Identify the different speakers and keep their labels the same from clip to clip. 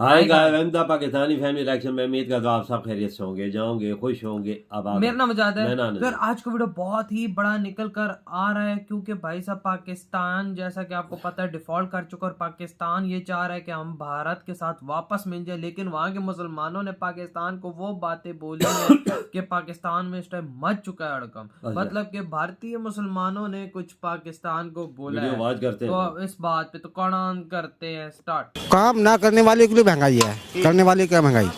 Speaker 1: Hi guys, Pakistani family election में उम्मीद करता हूँ आप सब खैरियत से होंगे, जाओगे, खुश होंगे। आबाद।
Speaker 2: मेरा नाम आजाद है।
Speaker 1: मैं नाम
Speaker 2: तो यार आज का वीडियो बहुत ही बड़ा निकल कर आ रहा है क्योंकि भाई साहब पाकिस्तान जैसा कि आपको पता है डिफॉल्ट कर चुका और पाकिस्तान ये चाह रहा है कि हम भारत के साथ वापस मिल जाए, लेकिन वहां के मुसलमानों ने पाकिस्तान को वो बातें बोली हैं कि पाकिस्तान में इस टाइम मच चुका है हड़कंप। मतलब कि भारतीय मुसलमानों ने कुछ पाकिस्तान को बोला है,
Speaker 1: आवाज करते हैं
Speaker 2: तो इस बात पे तो कौन करते हैं स्टार्ट।
Speaker 3: काम ना करने वाले के लिए महंगाई है, करने वाले क्या महंगाई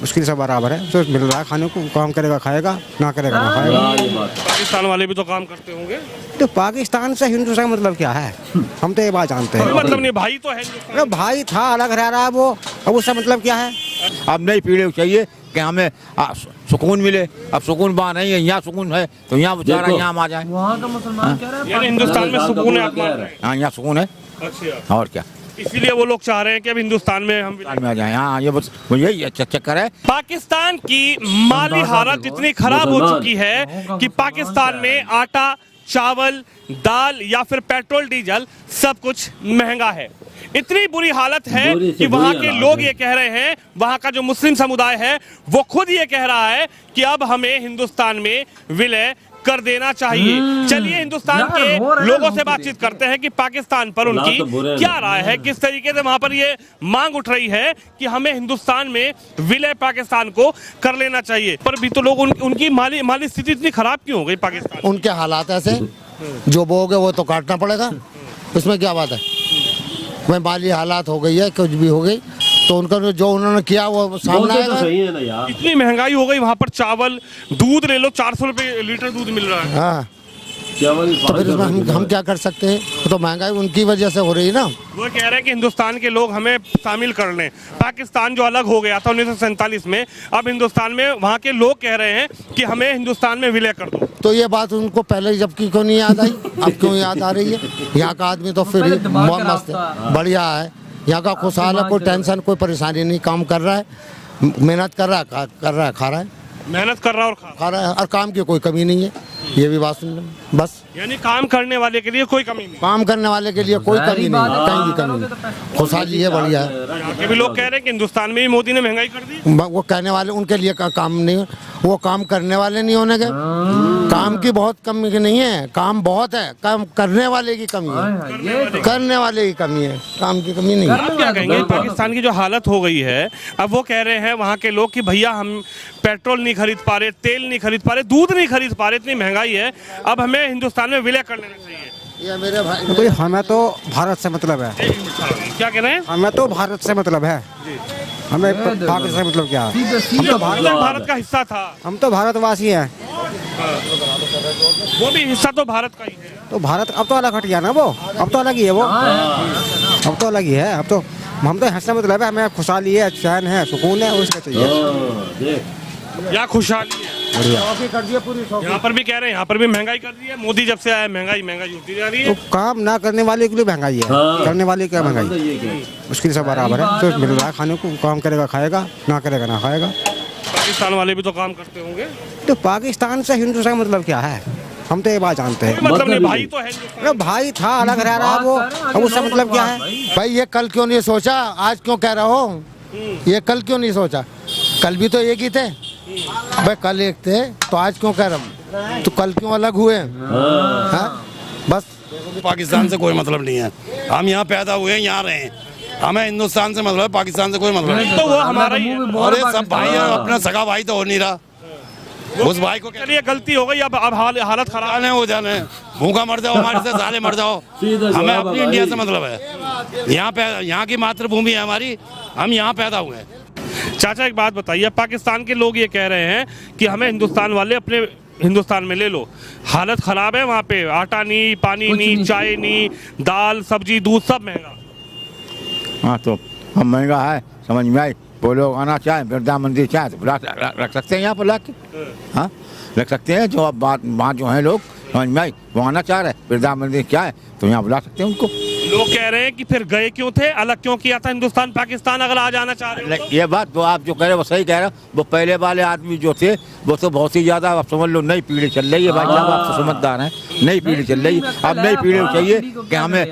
Speaker 3: मुश्किल से बराबर है। तो मिल रहा है खाने को, काम करेगा खाएगा, ना करेगा ना खाएगा।
Speaker 4: पाकिस्तान वाले भी तो काम करते होंगे।
Speaker 3: तो पाकिस्तान से हिंदुस्तान मतलब क्या है, हम तो ये बात जानते हैं।
Speaker 4: मतलब नहीं, भाई तो है।
Speaker 3: अरे भाई था, अलग रह रहा है वो, अब उसका मतलब क्या है।
Speaker 5: अब नई पीढ़ी को चाहिए कि हमें सुकून मिले। अब सुकून वहाँ नहीं है, यहाँ सुकून है तो यहाँ बेचारा यहाँ आ जाए।
Speaker 2: वहाँ का मुसलमान कह रहा है
Speaker 4: हिंदुस्तान में सुकून है, आप मान रहे हैं।
Speaker 5: हाँ यहाँ सुकून है।
Speaker 4: अच्छा,
Speaker 5: और क्या,
Speaker 4: इसीलिए वो लोग चाह रहे हैं कि अब हिंदुस्तान में हम
Speaker 5: में आ जाए। हाँ ये बस यही चक्कर है।
Speaker 4: पाकिस्तान की माली हालत इतनी खराब हो चुकी है कि पाकिस्तान में आटा, चावल, दाल या फिर पेट्रोल डीजल सब कुछ महंगा है। इतनी बुरी हालत है कि वहाँ के लोग ये कह रहे हैं, वहाँ का जो मुस्लिम समुदाय है वो खुद ये कह रहा है कि अब हमें हिंदुस्तान में विलय कर देना चाहिए। चलिए हिंदुस्तान के लोगों से बातचीत करते हैं कि पाकिस्तान पर उनकी क्या राय है, किस तरीके से वहां पर ये मांग उठ रही है कि हमें हिंदुस्तान में विलय पाकिस्तान को कर लेना चाहिए। पर भी तो लोग उनकी माली स्थिति इतनी खराब क्यों हो गई पाकिस्तान?
Speaker 6: उनके हालात ऐसे, जो बोगे वो तो काटना पड़ेगा, उसमें क्या बात है। वह माली हालात हो गई है, कुछ भी हो गई तो उनका जो उन्होंने किया वो सामने आएगा।
Speaker 1: सही है ना यार,
Speaker 4: इतनी महंगाई हो गई वहां पर। चावल, दूध ले लो, 400 रुपए लीटर दूध मिल रहा है।
Speaker 6: हाँ,
Speaker 1: चावल
Speaker 6: तो फिर इसमें हम क्या कर सकते हैं। तो महंगाई उनकी वजह से हो रही है ना।
Speaker 4: वो कह रहे हैं कि हिंदुस्तान के लोग हमें शामिल कर लें। पाकिस्तान जो अलग हो गया था 1947 में, अब हिंदुस्तान में वहाँ के लोग कह रहे हैं कि हमें हिंदुस्तान में विलय कर दो।
Speaker 6: तो ये बात उनको पहले जबकि क्यों नहीं याद आई, अब क्यों याद आ रही है। यहाँ का आदमी तो फिर बहुत मस्त है, बढ़िया है, यहाँ का खुशहाल है, कोई टेंशन कोई परेशानी नहीं, काम कर रहा है, मेहनत कर रहा है, खा रहा है,
Speaker 4: मेहनत कर रहा और
Speaker 6: खा रहा है, और काम की कोई कमी नहीं है। ये भी बात सुन लें बस।
Speaker 4: यानी काम करने वाले के लिए कोई कमी नहीं।
Speaker 6: काम करने वाले के लिए कोई कमी नहीं है, कहीं भी कमी नहीं, खुशहाली है, बढ़िया है।
Speaker 4: यहाँ के भी लोग कह रहे हैं कि हिंदुस्तान में भी मोदी ने महंगाई कर दी।
Speaker 6: वो कहने वाले उनके लिए काम नहीं, वो काम करने वाले नहीं होने के। काम की बहुत कमी नहीं है, काम बहुत है, काम करने वाले की कमी है, करने वाले की कमी है, काम की कमी नहीं है।
Speaker 4: आप क्या कहेंगे पाकिस्तान की जो हालत हो गई है? अब वो कह रहे हैं वहाँ के लोग कि भैया हम पेट्रोल नहीं खरीद पा रहे, तेल नहीं खरीद पा रहे, दूध नहीं खरीद पा रहे, इतनी महंगाई है, अब हमें हिंदुस्तान में विलय कर लेना चाहिए।
Speaker 6: ये मेरे भाई,
Speaker 3: तो भाई हमें तो भारत से मतलब है।
Speaker 4: क्या कह रहे हैं?
Speaker 3: हमें तो भारत से मतलब है, हमें पाकिस्तान से मतलब क्या है। हम तो
Speaker 4: भारत का हिस्सा था,
Speaker 3: हम तो भारतवासी हैं।
Speaker 4: वो भी हिस्सा तो भारत का ही है।
Speaker 3: तो भारत अब तो अलग हट गया ना, वो अब तो अलग ही है, वो अब तो अलग ही है। अब तो हम तो हंसने मतलब है, हमें खुशहाली है, चैन है, सुकून है, उसका चाहिए।
Speaker 4: या खुशहाली है। यहाँ पर भी कह रहे हैं, यहाँ पर भी महंगाई कर दी है मोदी जब से आया, महंगाई होती जा रही है।
Speaker 3: तो काम ना करने वाले के लिए महंगाई है, करने वाले क्या महंगाई मुश्किल से बराबर है। तो मिल रहा है खाने को, काम करेगा खाएगा, ना करेगा ना खाएगा।
Speaker 4: पाकिस्तान वाले भी तो काम करते होंगे।
Speaker 3: तो पाकिस्तान से हिंदुस्तान मतलब क्या है, हम तो ये बात जानते हैं।
Speaker 4: मतलब नहीं, भाई तो है।
Speaker 3: अरे भाई था, अलग रह रहा है वो, अब उसका मतलब क्या है।
Speaker 6: भाई ये कल क्यों नहीं सोचा, आज क्यों कह रहा हो। ये कल क्यों नहीं सोचा, कल भी तो एक ही थे भाई, कल एक थे तो आज क्यों कह रहा हूँ, तो कल क्यों अलग हुए। हाँ बस।
Speaker 7: पाकिस्तान से कोई मतलब नहीं है, हम यहाँ पैदा हुए हैं, यहाँ रहे हैं, हमें हिंदुस्तान से मतलब है, पाकिस्तान से कोई मतलब नहीं।
Speaker 4: तो वो हमारा ही है।
Speaker 7: अरे सब भाई हैं, अपना सगा भाई तो हो नहीं रहा। उस भाई को
Speaker 4: चलिए गलती हो गई, अब हालत खराब
Speaker 7: हो जाने, भूखा मर जाओ, हमारे से साले मर जाओ, हमें अपनी इंडिया से मतलब है। यहाँ की मातृभूमि है हमारी, हम यहाँ पैदा हुए हैं।
Speaker 4: चाचा एक बात बताइए, पाकिस्तान के लोग ये कह रहे हैं कि हमें हिंदुस्तान वाले अपने हिंदुस्तान में ले लो, हालत खराब है वहाँ पे, आटा नहीं, पानी नहीं, चाय नहीं, दाल सब्जी दूध सब महंगा।
Speaker 5: हाँ तो हम महंगा है, समझ में आई। वो लोग आना चाहे, वृद्धा मंदिर चाहे तो रख सकते हैं यहाँ पर, ला के हाँ रख सकते हैं। जो अब बात जो है लोग समझ में आई, वो आना चाह रहे, वृद्धा मंदिर क्या है तो यहाँ बुला सकते हैं उनको।
Speaker 4: लोग कह रहे हैं कि फिर गए क्यों थे, अलग क्यों किया था हिंदुस्तान पाकिस्तान, अगर आ जाना चाह रहे हो तो?
Speaker 5: ये बात तो आप जो कह रहे हो वो सही कह रहे हो। वो पहले वाले आदमी जो थे वो तो बहुत ही ज्यादा, आप समझ लो नई पीढ़ी चल रही है भाई साहब, आप तो समझदार हैं, नई पीढ़ी चल रही है। अब नई पीढ़ी को चाहिए कि हमें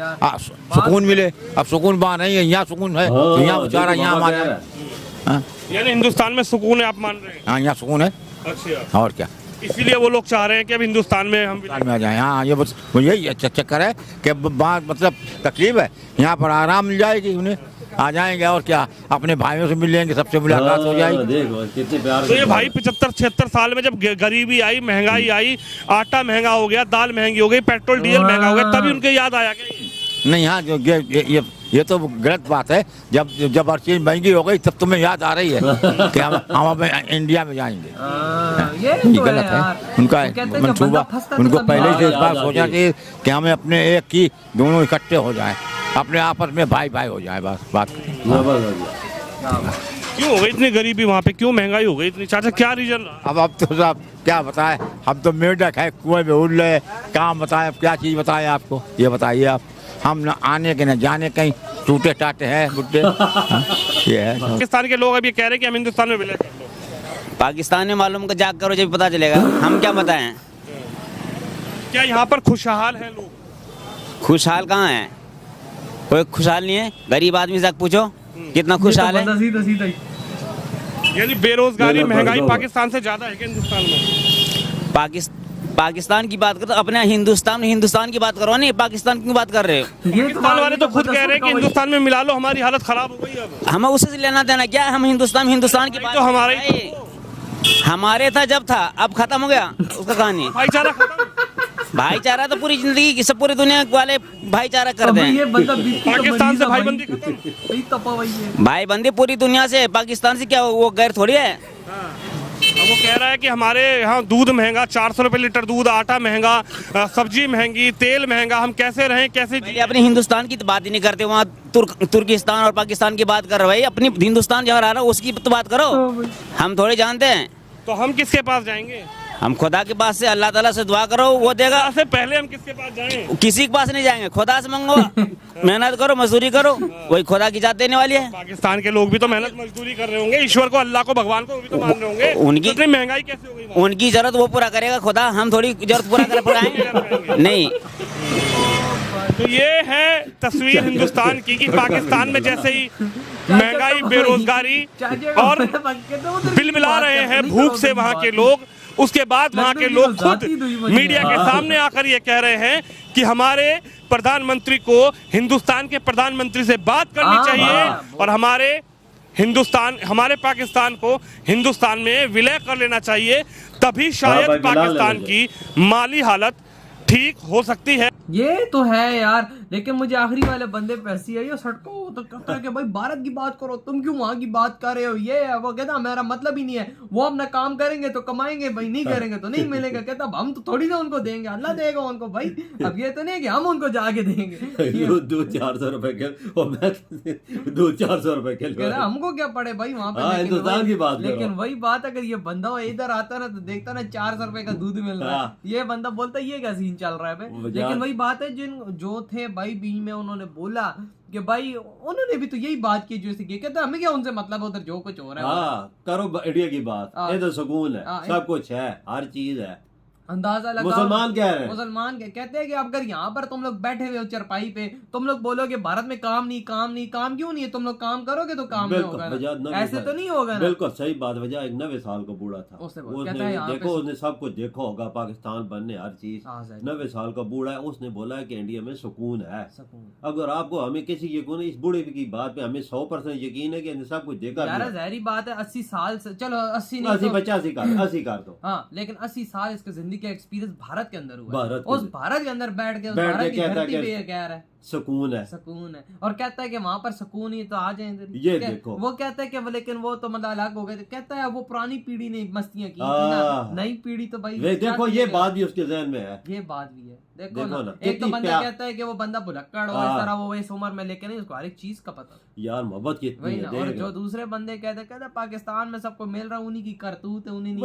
Speaker 5: सुकून मिले। अब सुकून वहाँ नहीं है, यहाँ सुकून है, तो यहाँ बेचारा यहाँ हमारे,
Speaker 4: यानी हिंदुस्तान में सुकून है, आप मान रहे हैं?
Speaker 5: हाँ यहाँ सुकून है।
Speaker 4: अच्छा,
Speaker 5: और क्या,
Speaker 4: इसीलिए वो लोग चाह रहे हैं कि अब हिंदुस्तान में हम
Speaker 5: हिंदुस्तान में आ जाए। हाँ ये बस यही चक्कर है कि बात मतलब तकलीफ है, यहाँ पर आराम मिल जाएगी उन्हें, आ जाएंगे और क्या, अपने भाइयों से मिल लेंगे, सबसे मुलाकात हो जाएगी।
Speaker 1: देखो कितने प्यार।
Speaker 4: तो ये भाई 75-76 साल में जब गरीबी आई, महंगाई आई, आटा महंगा हो गया, दाल महंगी हो गई, पेट्रोल डीजल महंगा हो गया, तभी उनके याद आया क्या?
Speaker 5: नहीं हाँ, जो ये तो गलत बात है। जब हर चीज महंगी हो गई तब तुम्हें याद आ रही है कि हम इंडिया में जाएंगे। ये गलत है उनका मंसूबा। उनको पहले से इस बात सोचना चाहिए कि हमें अपने एक की दोनों इकट्ठे हो जाए, अपने आपस में भाई भाई हो जाए, बस बात।
Speaker 4: क्यों हो गई इतनी गरीबी वहाँ पे, क्यों महंगाई हो गई इतनी? चाचा क्या रीजन?
Speaker 5: अब तो साहब क्या बताएं, हम तो मेढक है, कुएं में उड़ रहे, काम बताएं, क्या चीज बताएं आपको, ये बताइए आप। हम न आने के न जाने, कहीं टूटे टाटे हैं बुड्ढे। ये है।
Speaker 4: पाकिस्तान के लोग अभी कह रहे हैं कि हम हिंदुस्तान में विलय कर लो।
Speaker 8: पाकिस्तान में मालूम का जाग करो जब पता चलेगा, हम क्या बताएं।
Speaker 4: क्या यहाँ पर खुशहाल है लोग?
Speaker 8: खुशहाल कहाँ है, कोई खुशहाल नहीं है। गरीब आदमी से पूछो कितना खुशहाल है।
Speaker 4: यानी बेरोजगारी, महंगाई पाकिस्तान से ज्यादा है क्या हिंदुस्तान में?
Speaker 8: पाकिस्तान की बात करो, अपने हिंदुस्तान की बात करो, नहीं पाकिस्तान की बात कर रहे हो।
Speaker 4: पाकिस्तान वाले तो खुद कह रहे हैं कि हिंदुस्तान में मिला लो, हमारी हालत खराब हो गई। अब
Speaker 8: हमें उससे लेना देना क्या है, हम हिंदुस्तान की बात
Speaker 4: तो हमारा ही
Speaker 8: हमारे था जब था, अब खत्म हो गया उसका कहानी।
Speaker 4: भाईचारा खत्म।
Speaker 8: भाईचारा तो पूरी जिंदगी सब पूरी दुनिया वाले भाईचारा कर दें।
Speaker 4: पाकिस्तान से भाईबंदी खत्म।
Speaker 8: भाईबंदी पूरी दुनिया से, पाकिस्तान से क्या वो गैर थोड़ी है।
Speaker 4: वो कह रहा है कि हमारे यहाँ दूध महंगा, 400 रुपए लीटर दूध, आटा महंगा, सब्जी महंगी, तेल महंगा, हम कैसे रहें, कैसे
Speaker 8: अपने हिंदुस्तान की तो बात ही नहीं करते, वहाँ तुर्किस्तान और पाकिस्तान की बात कर रहे हो भाई। अपनी हिंदुस्तान जहाँ रह रहा है उसकी तो बात करो, हम थोड़े जानते हैं।
Speaker 4: तो हम किसके पास जाएंगे?
Speaker 8: हम खुदा के पास से, अल्लाह ताला से दुआ करो, वो देगा।
Speaker 4: से पहले हम किसके पास जाएं?
Speaker 8: किसी के पास नहीं जाएंगे, खुदा से मांगो, मेहनत करो, मजदूरी करो, वही खुदा की जात देने वाली है।
Speaker 4: पाकिस्तान के लोग भी तो मेहनत मजदूरी कर रहे होंगे, ईश्वर को, अल्लाह को, भगवान को भी तो मान रहे होंगे।
Speaker 8: उनकी
Speaker 4: तो महंगाई कैसे हो गई?
Speaker 8: उनकी जरूरत वो पूरा करेगा खुदा, हम थोड़ी जरूरत पूरा कर पाएंगे नहीं।
Speaker 4: तो ये है तस्वीर हिंदुस्तान की कि पाकिस्तान में जैसे ही महंगाई, बेरोजगारी और बिल मिला रहे हैं भूख से वहाँ के लोग, उसके बाद वहाँ के लोग खुद मीडिया के सामने आकर ये कह रहे हैं कि हमारे प्रधानमंत्री को हिंदुस्तान के प्रधानमंत्री से बात करनी चाहिए और हमारे पाकिस्तान को हिंदुस्तान में विलय कर लेना चाहिए, तभी शायद पाकिस्तान की माली हालत ठीक हो सकती है।
Speaker 2: ये तो है यार, लेकिन मुझे आखिरी वाले बंदे पे हंसी आई, सड़कों तो कहता है कि भाई भारत की बात करो, तुम क्यों वहां की बात कर रहे हो, ये है वो। कहता मेरा मतलब ही नहीं है, वो अपना काम करेंगे तो कमाएंगे भाई, नहीं करेंगे तो नहीं मिलेगा। कहता हम तो थोड़ी ना उनको देंगे, अल्लाह देगा उनको भाई। अब ये तो नहीं है कि हम उनको जाके देंगे।
Speaker 1: दूध 400 रुपए के, दूध 400 रुपए के,
Speaker 2: हमको क्या पड़े भाई वहां पे।
Speaker 1: हिंदुस्तान की बात,
Speaker 2: लेकिन वही बात, अगर ये बंदा इधर आता ना तो देखता ना 400 रुपए का दूध मिल रहा है, ये बंदा बोलता ये क्या सीन चल रहा है। लेकिन वही बात है, जो थे भाई बीच में उन्होंने बोला कि भाई उन्होंने भी तो यही बात की जैसे कि कहते हमें क्या उनसे मतलब, उधर जो कुछ हो रहा है
Speaker 1: करो इंडिया की बात, ये तो सुकून है, सब कुछ है, हर चीज है।
Speaker 2: अंदाजा लगा
Speaker 1: मुसलमान कह रहे हैं,
Speaker 2: मुसलमान कहते हैं कि अगर यहाँ पर तुम लोग बैठे हुए हो चरपाई पे, तुम लोग बोलोगे भारत में काम नहीं, काम क्यों नहीं है, तुम लोग काम करोगे तो काम नहीं होगा ना, ऐसे तो नहीं होगा ना।
Speaker 1: बिल्कुल सही बात। वजह एक 90 साल का बूढ़ा था, देखो उसने सब कुछ देखो होगा, पाकिस्तान बनने हर चीज। 90 साल का बूढ़ा है, उसने बोला है कि इंडिया में सुकून है। अगर आपको, हमें किसी यकीन, इस बूढ़े की बात पे हमें 100% यकीन है कि सब कुछ देखा।
Speaker 2: ज़ाहिरी बात है, 80 साल से, चलो 80
Speaker 1: 85 कर दो,
Speaker 2: हाँ, लेकिन 80 साल इसकी जिंदगी का एक्सपीरियंस भारत के अंदर हुआ, उस भारत के अंदर बैठ के उस भारत की धरती पे ये कह रहा है सुकून है, और कहता है कि वहां पर सुकून ही तो आ जाए इधर।
Speaker 1: ये देखो,
Speaker 2: वो कहता है कि लेकिन वो तो मतलब अलग हो गए, कहता है वो पुरानी पीढ़ी ने मस्तियां की थी, नई पीढ़ी तो भाई
Speaker 1: देखो ये बात भी उसके जहन में है,
Speaker 2: ये बात भी है। देखो ना, एक तो बंदा कहता है कि वो बंदा भुलक्कड़ हो, इस तरह वो इस उम्र में, लेकिन उसको हर एक चीज का पता
Speaker 1: यार, मोहब्बत कितनी है।
Speaker 2: और जो दूसरे बंदे कहते पाकिस्तान में सबको मिल रहा, उन्हीं की करतूत है, उन्हीं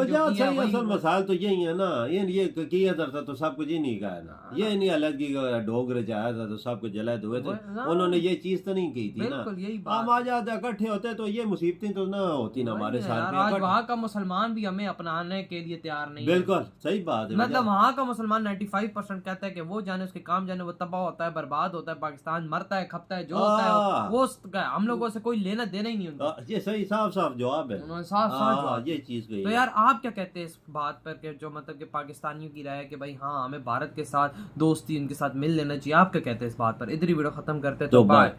Speaker 1: मसाल तो यही है ना, ये किया था तो सब कुछ ही नहीं कहा ना, ये नहीं अलग की डोगरे जाया था तो सब को जलाए हुए थे, उन्होंने ये चीज तो नहीं की थी ना। हम आ जाते इकट्ठे होते तो ये मुसीबतें तो ना होती ना हमारे साथ।
Speaker 2: आज वहाँ का मुसलमान भी हमें अपनाने के लिए तैयार नहीं।
Speaker 1: बिल्कुल सही बात है।
Speaker 2: मतलब वहाँ का मुसलमान 95% कहता है कि वो जाने उसके काम जाने, वो तबाह होता है, बर्बाद होता है, पाकिस्तान मरता है, खपता है, जो होता है वो हम लोगों से कोई लेना देना ही नहीं उनका।
Speaker 1: ये सही साफ साफ जवाब है,
Speaker 2: साफ जवाब
Speaker 1: ये चीज गई।
Speaker 2: तो यार आप क्या कहते हैं इस बात पर कि जो मतलब कि पाकिस्तानियों की राय है कि भाई हाँ हमें भारत के साथ दोस्ती, उनके साथ मिल लेना चाहिए, आप क्या कहते हैं इस बात पर? इधर ही वीडियो खत्म करते हैं, तो बाय।